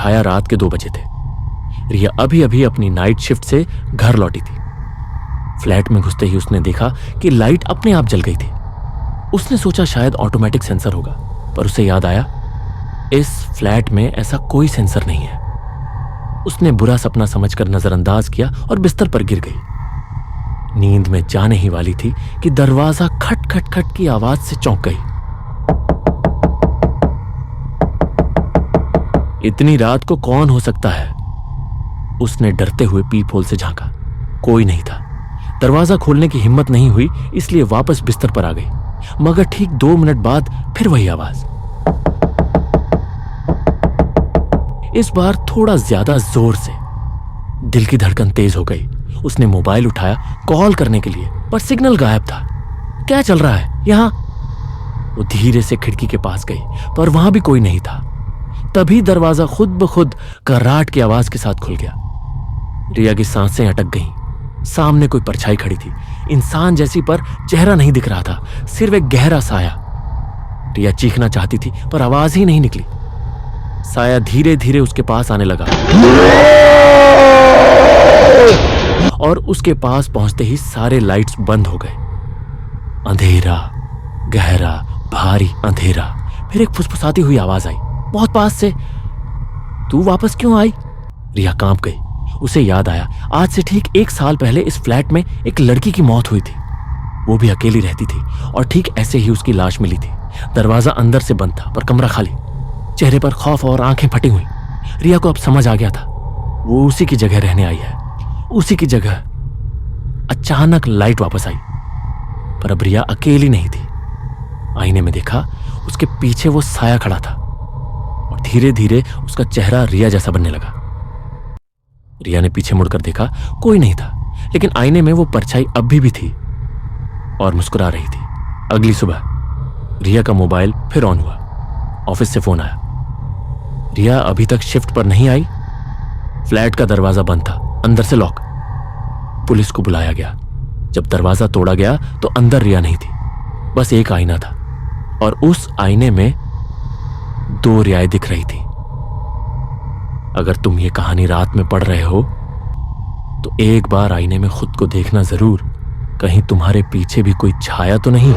दिखाया रात के 2 बजे थे। रिया अभी अभी अपनी नाइट शिफ्ट से घर लौटी थी। फ्लैट में घुसते ही उसने देखा कि लाइट अपने आप जल गई थी। उसने सोचा शायद ऑटोमेटिक सेंसर होगा, पर उसे याद आया इस फ्लैट में ऐसा कोई सेंसर नहीं है। उसने बुरा सपना समझकर नजरअंदाज किया और बिस्तर पर गिर गई। नींद में जाने ही वाली थी कि दरवाजा खट खट खट की आवाज से चौंक गई। इतनी रात को कौन हो सकता है? उसने डरते हुए पीप होल से झांका। कोई नहीं था। दरवाजा खोलने की हिम्मत नहीं हुई, इसलिए वापस बिस्तर पर आ गई। मगर ठीक 2 मिनट बाद फिर वही आवाज, इस बार थोड़ा ज्यादा जोर से। दिल की धड़कन तेज हो गई। उसने मोबाइल उठाया कॉल करने के लिए, पर सिग्नल गायब था। क्या चल रहा है यहां? वो धीरे से खिड़की के पास गई, पर वहां भी कोई नहीं था। तभी दरवाजा खुद ब खुद कराट की आवाज के साथ खुल गया। रिया की सांसें अटक गईं। सामने कोई परछाई खड़ी थी, इंसान जैसी, पर चेहरा नहीं दिख रहा था, सिर्फ एक गहरा साया। रिया चीखना चाहती थी पर आवाज ही नहीं निकली। साया धीरे धीरे उसके पास आने लगा और उसके पास पहुंचते ही सारे लाइट्स बंद हो गए। अंधेरा, गहरा, भारी अंधेरा। फिर एक फुसफुसाती हुई आवाज आई बहुत पास से, तू वापस क्यों आई? रिया कांप गई। उसे याद आया आज से ठीक 1 साल पहले इस फ्लैट में एक लड़की की मौत हुई थी। वो भी अकेली रहती थी और ठीक ऐसे ही उसकी लाश मिली थी। दरवाजा अंदर से बंद था पर कमरा खाली। चेहरे पर खौफ और आंखें फटी हुई। रिया को अब समझ आ गया था, वो उसी की जगह रहने आई है, उसी की जगह। अचानक लाइट वापस आई, पर अब रिया अकेली नहीं थी। आईने में देखा, उसके पीछे वो साया खड़ा था और धीरे धीरे उसका चेहरा रिया जैसा बनने लगा। रिया ने पीछे मुड़कर देखा, कोई नहीं था, लेकिन आईने में वो परछाई अभी भी थी और मुस्कुरा रही थी। अगली सुबह रिया का मोबाइल फिर ऑन हुआ। ऑफिस से फोन आया। रिया अभी तक शिफ्ट पर नहीं आई। फ्लैट का दरवाजा बंद था, अंदर से लॉक। पुलिस को बुलाया गया। जब दरवाजा तोड़ा गया तो अंदर रिया नहीं थी, बस एक आईना था और उस आईने में 2 रियाएं दिख रही थी। अगर तुम ये कहानी रात में पढ़ रहे हो तो एक बार आईने में खुद को देखना जरूर, कहीं तुम्हारे पीछे भी कोई छाया तो नहीं।